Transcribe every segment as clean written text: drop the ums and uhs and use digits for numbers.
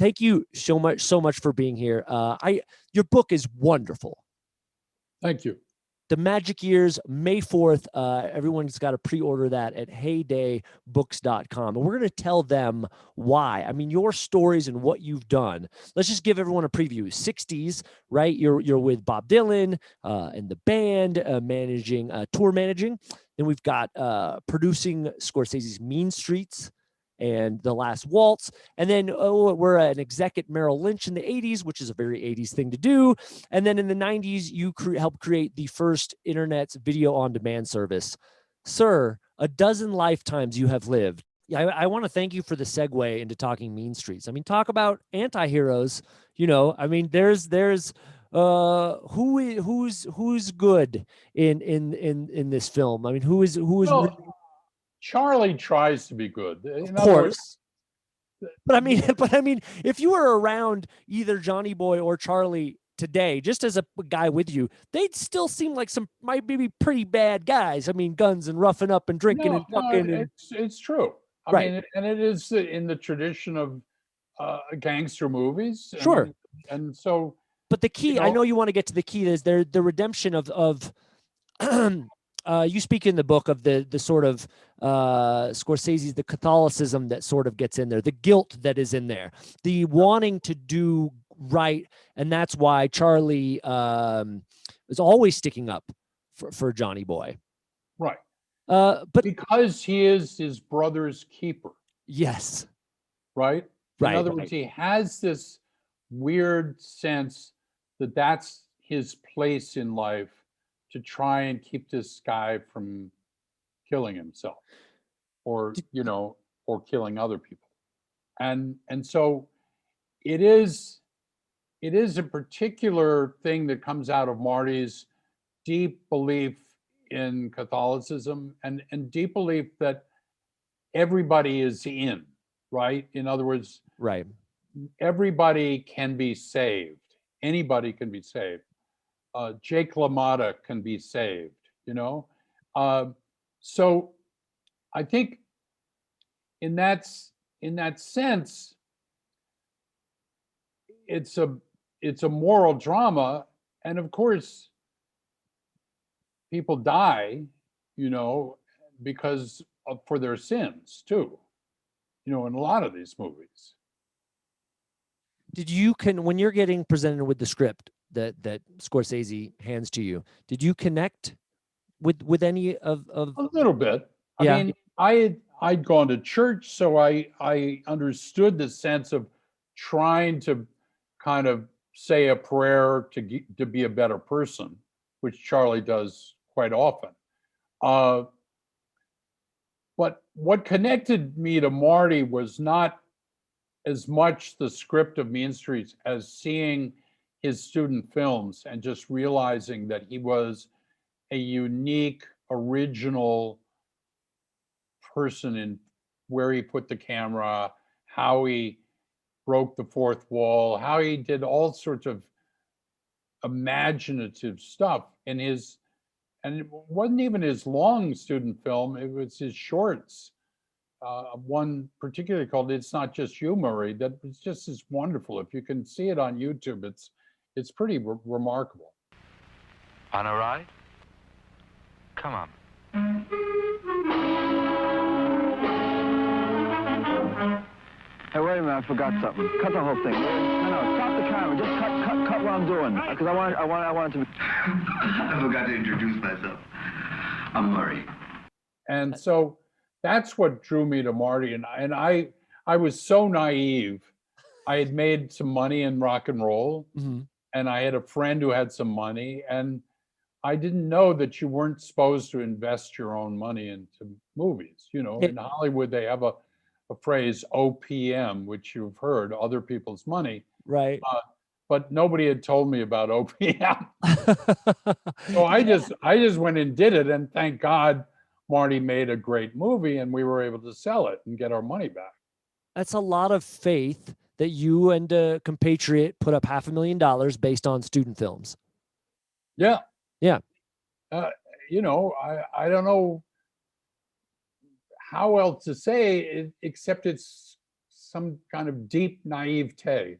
thank you so much for being here. Your book is wonderful. Thank you. The Magic Years, May 4th. Everyone's got to pre-order that at heydaybooks.com. And we're going to tell them why. I mean, your stories and what you've done. Let's just give everyone a preview. 60s, right? You're with Bob Dylan and the band, tour managing. Then we've got producing Scorsese's Mean Streets and The Last Waltz. And then we're an exec at Merrill Lynch in the 80s, which is a very 80s thing to do. And then in the 90s, you helped create the first internet's video on demand service. Sir, a dozen lifetimes you have lived. I want to thank you for the segue into talking Mean Streets. I mean, talk about anti-heroes. I mean, there's who's good in this film? I mean, who is Well, really... Charlie tries to be good. Of course. But I mean, if you were around either Johnny Boy or Charlie today, just as a guy with you, they'd still seem like might be pretty bad guys. I mean, guns and roughing up and drinking and fucking. It's true. I mean, and it is in the tradition of gangster movies. Sure. And so. But the key, I know you want to get to the key, is the redemption of you speak in the book of the sort of Scorsese's, the Catholicism that sort of gets in there, the guilt that is in there, the wanting to do right. And that's why Charlie is always sticking up for Johnny Boy. Right. But because he is his brother's keeper. Yes. Right? Right. In other words, he has this weird sense that that's his place in life, to try and keep this guy from killing himself or killing other people. And so it is a particular thing that comes out of Marty's deep belief in Catholicism and deep belief that everybody is in, right? In other words, right. Everybody can be saved. Anybody can be saved. Jake LaMotta can be saved, so I think in that sense, it's a moral drama, and of course, people die, because for their sins too, in a lot of these movies. When you're getting presented with the script that Scorsese hands to you, did you connect with any of a little bit? Yeah. I mean, I'd gone to church, so I understood the sense of trying to kind of say a prayer to be a better person, which Charlie does quite often. But what connected me to Marty was not as much the script of Mean Streets as seeing his student films and just realizing that he was a unique, original person in where he put the camera, how he broke the fourth wall, how he did all sorts of imaginative stuff and it wasn't even his long student film, it was his shorts. One particularly called It's Not Just You, Murray, that was just as wonderful. If you can see it on YouTube, it's pretty remarkable. On a ride? Come on. Hey, wait a minute, I forgot something. Cut the whole thing. No, stop the camera. Just cut what I'm doing. Because I want it to be... I forgot to introduce myself. I'm Murray. And so that's what drew me to Marty. And I was so naive. I had made some money in rock and roll. Mm-hmm. And I had a friend who had some money. And I didn't know that you weren't supposed to invest your own money into movies. In Hollywood, they have a phrase OPM, which you've heard, other people's money. Right. But nobody had told me about OPM. So I just went and did it. And thank God Marty made a great movie and we were able to sell it and get our money back. That's a lot of faith that you and a compatriot put up $500,000 based on student films. Yeah. Yeah. I don't know how else to say it, except it's some kind of deep naivete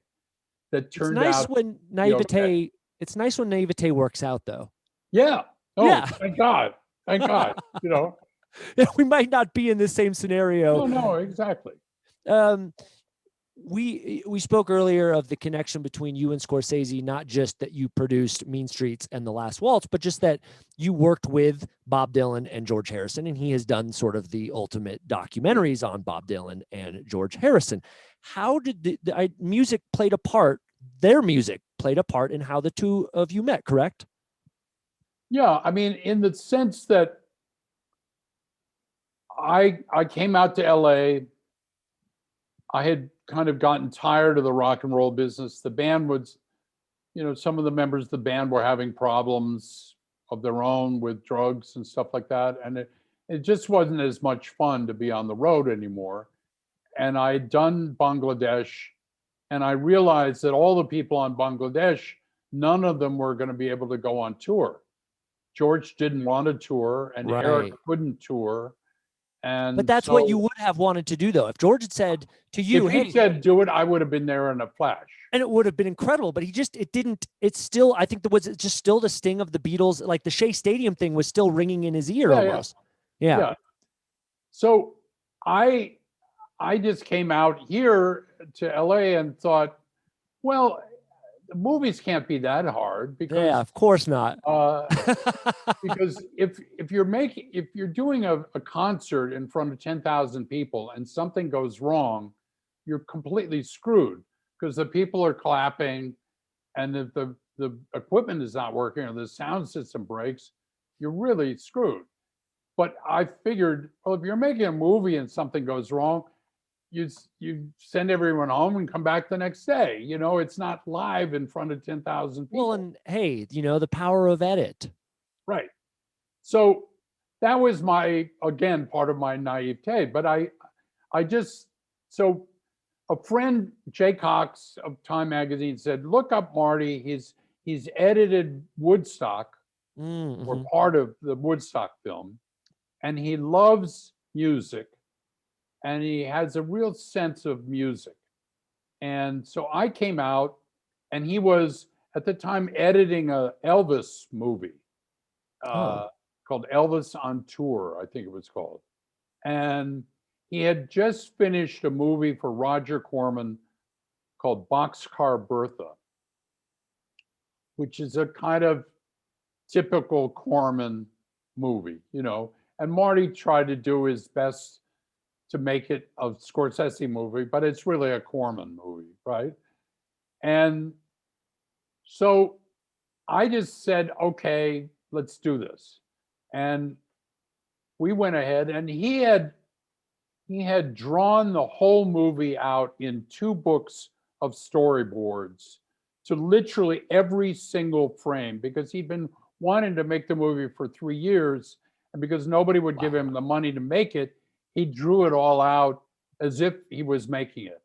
that It's turned nice out when to be naivete. okay. It's nice when naivete works out, though. Yeah. Oh, Yeah. thank God. Thank God. You know. We might not be in the same scenario. No, exactly. Um, we spoke earlier of the connection between you and Scorsese, not just that you produced Mean Streets and The Last Waltz, but just that you worked with Bob Dylan and George Harrison, and he has done sort of the ultimate documentaries on Bob Dylan and George Harrison. How did music played a part? Their music played a part in how the two of you met, correct? Yeah, I mean, in the sense that I came out to LA. I had kind of gotten tired of the rock and roll business. The band was, some of the members of the band were having problems of their own with drugs and stuff like that. And it just wasn't as much fun to be on the road anymore. And I had done Bangladesh, and I realized that all the people on Bangladesh, none of them were going to be able to go on tour. George didn't want to tour, and Eric Right. couldn't tour. But And that's what you so would have wanted to do, though. If George had said to you, if he hey, said do it, I would have been there in a flash. and it would have been incredible, but it didn't, it's still, I think there was just still the sting of the Beatles, like the Shea Stadium thing was still ringing in his ear Yeah, almost. Yeah. Yeah. So I just came out here to LA and thought, well, the movies can't be that hard Yeah, because of course not. because if you're doing a concert in front of 10,000 people and something goes wrong, you're completely screwed because the people are clapping, and if the equipment is not working or the sound system breaks, you're really screwed. But I figured, well, if you're making a movie and something goes wrong, you send everyone home and come back the next day. It's not live in front of 10,000 people. Well, and hey, the power of edit. Right. So that was again, part of my naivete. But so a friend, Jay Cox of Time Magazine, said, look up Marty. He's edited Woodstock, or part of the Woodstock film, and he loves music, and he has a real sense of music. And so I came out, and he was at the time editing a Elvis movie called Elvis on Tour, I think it was called. And he had just finished a movie for Roger Corman called Boxcar Bertha, which is a kind of typical Corman movie, And Marty tried to do his best to make it a Scorsese movie, but it's really a Corman movie, right? And so I just said, okay, let's do this. And we went ahead, and he had drawn the whole movie out in 2 books of storyboards to literally every single frame, because he'd been wanting to make the movie for 3 years, and because nobody would give him the money to make it, he drew it all out as if he was making it,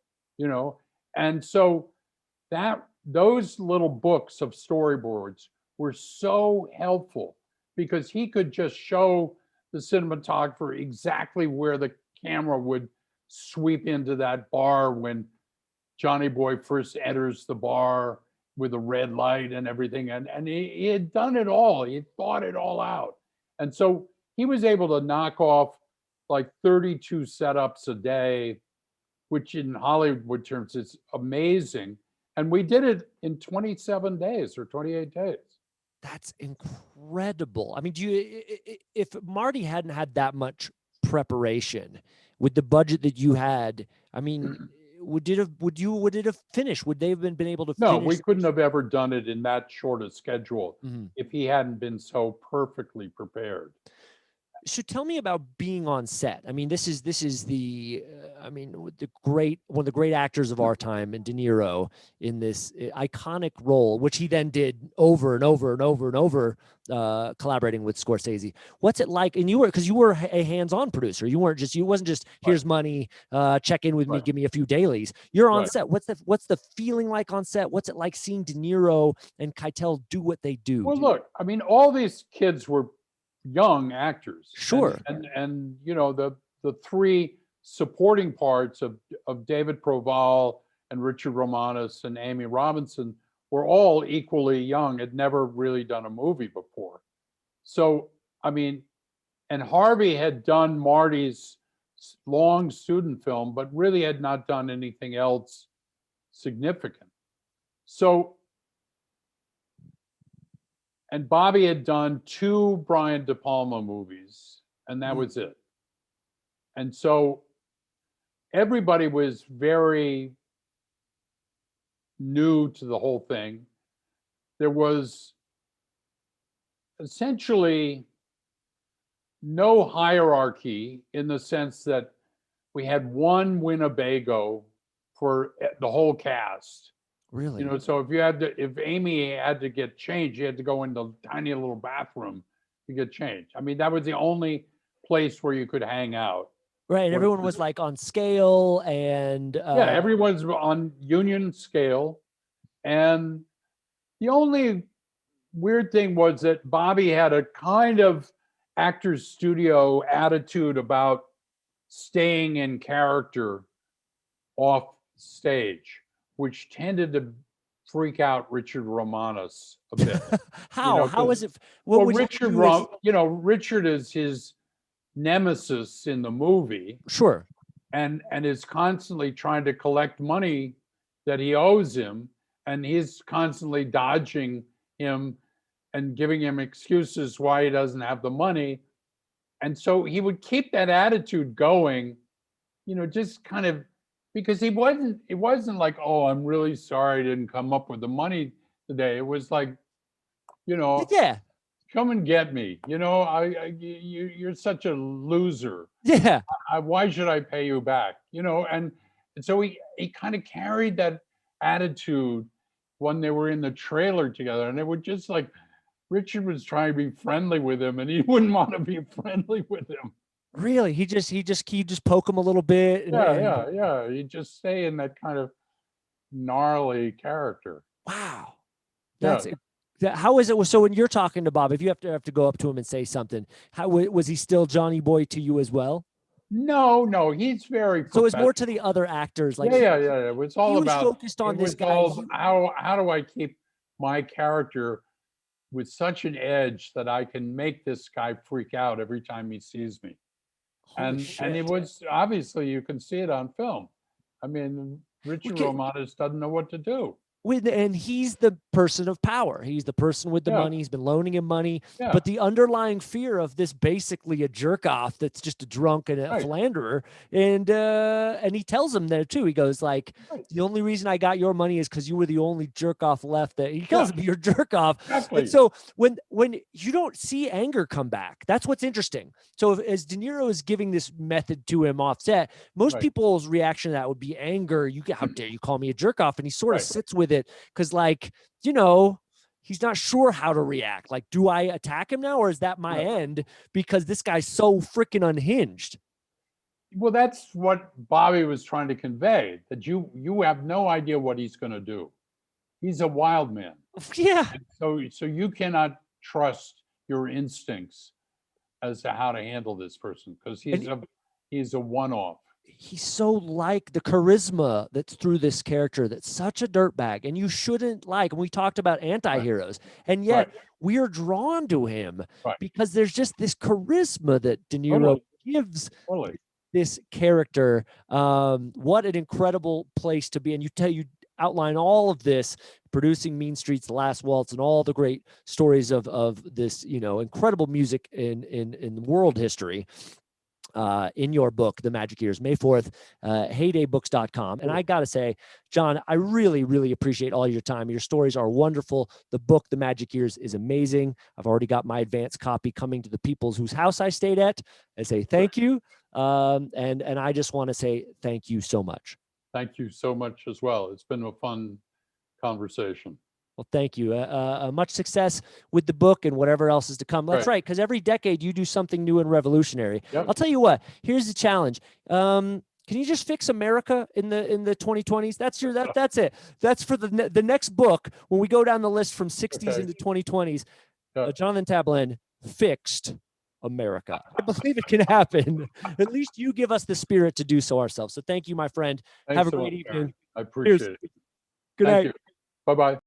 And so those little books of storyboards were so helpful, because he could just show the cinematographer exactly where the camera would sweep into that bar when Johnny Boy first enters the bar with a red light and everything. And he had done it all. He had thought it all out. And so he was able to knock off like 32 setups a day, which in Hollywood terms is amazing. And we did it in 27 days or 28 days. That's incredible. I mean, if Marty hadn't had that much preparation with the budget that you had, I mean, would it have finished? Would they have been able to finish? No, we couldn't have ever done it in that short a schedule if he hadn't been so perfectly prepared. So tell me about being on set. I mean, this is the, one of the great actors of our time, and DeNiro, in this iconic role, which he then did over and over and over and over, collaborating with Scorsese. What's it like? And you were a hands-on producer. You wasn't just here's money, check in with me, give me a few dailies. You're on set. What's the feeling like on set? What's it like seeing DeNiro and Keitel do what they do? Well, look, I mean, all these kids were young actors. Sure. And the 3 supporting parts of David Proval and Richard Romanus and Amy Robinson were all equally young, had never really done a movie before. So, I mean, and Harvey had done Marty's long student film, but really had not done anything else significant. So, and Bobby had done 2 Brian De Palma movies, and that was it. And so everybody was very new to the whole thing. There was essentially no hierarchy in the sense that we had one Winnebago for the whole cast. Really? You know, so if Amy had to get changed, she had to go in the tiny little bathroom to get changed. I mean, that was the only place where you could hang out. Right. And everyone was like on scale and yeah, everyone's on union scale. And the only weird thing was that Bobby had a kind of actor's studio attitude about staying in character off stage, which tended to freak out Richard Romanus a bit. How? You know, How is it? Well, Richard is his nemesis in the movie. Sure. And is constantly trying to collect money that he owes him, and he's constantly dodging him and giving him excuses why he doesn't have the money. And so he would keep that attitude going, you know, just kind of, because it wasn't like, oh, I'm really sorry I didn't come up with the money today. It was like, you know, yeah, come and get me. You know, you're such a loser. Yeah. Why should I pay you back? You know, and so he kind of carried that attitude when they were in the trailer together, and they were just like, Richard was trying to be friendly with him, and he wouldn't want to be friendly with him. Really? He just poke him a little bit. Yeah. He just stay in that kind of gnarly character. Wow. That's how is it? So when you're talking to Bob, if you have to go up to him and say something, how was he still Johnny Boy to you as well? No, he's very. So it's more to the other actors, like yeah. It was all about focused on this guy. How do I keep my character with such an edge that I can make this guy freak out every time he sees me? And it was obviously, you can see it on film. I mean, Richard Romanus doesn't know what to do. And he's the person of power. He's the person with the money. He's been loaning him money. But the underlying fear of this basically a jerk off that's just a drunk and a philanderer. And he tells him there too. He goes like, the only reason I got your money is because you were the only jerk off left. That he calls him your jerk off. Exactly. And so when you don't see anger come back, that's what's interesting. So as De Niro is giving this method to him offset, most people's reaction to that would be anger. How dare you call me a jerk off? And he sort of sits with it because, like, you know, he's not sure how to react. Like, do I attack him now, or is that my end because this guy's so freaking unhinged? Well, that's what Bobby was trying to convey, that you have no idea what he's going to do. He's a wild man. Yeah. And so you cannot trust your instincts as to how to handle this person, because he's a one-off. He's so like the charisma that's through this character that's such a dirtbag, and you shouldn't like. And we talked about anti-heroes, and yet we are drawn to him because there's just this charisma that De Niro gives this character. What an incredible place to be. And you outline all of this, producing Mean Streets, The Last Waltz, and all the great stories of this, you know, incredible music in world history. In your book, The Magic Years, May 4th, heydaybooks.com. And I got to say, John, I really, really appreciate all your time. Your stories are wonderful. The book, The Magic Years, is amazing. I've already got my advance copy coming to the peoples whose house I stayed at. I say thank you. And I just want to say thank you so much. Thank you so much as well. It's been a fun conversation. Well, thank you. Much success with the book and whatever else is to come. That's right, because every decade you do something new and revolutionary. I'll tell you what. Here's the challenge. Can you just fix America in the 2020s? That's it. That's for the next book when we go down the list from 60s into 2020s. Jonathan Taplin fixed America. I believe it can happen. At least you give us the spirit to do so ourselves. So thank you, my friend. Thanks Have a so great much, evening. Aaron. I appreciate it. Good Thank night. you. Bye-bye.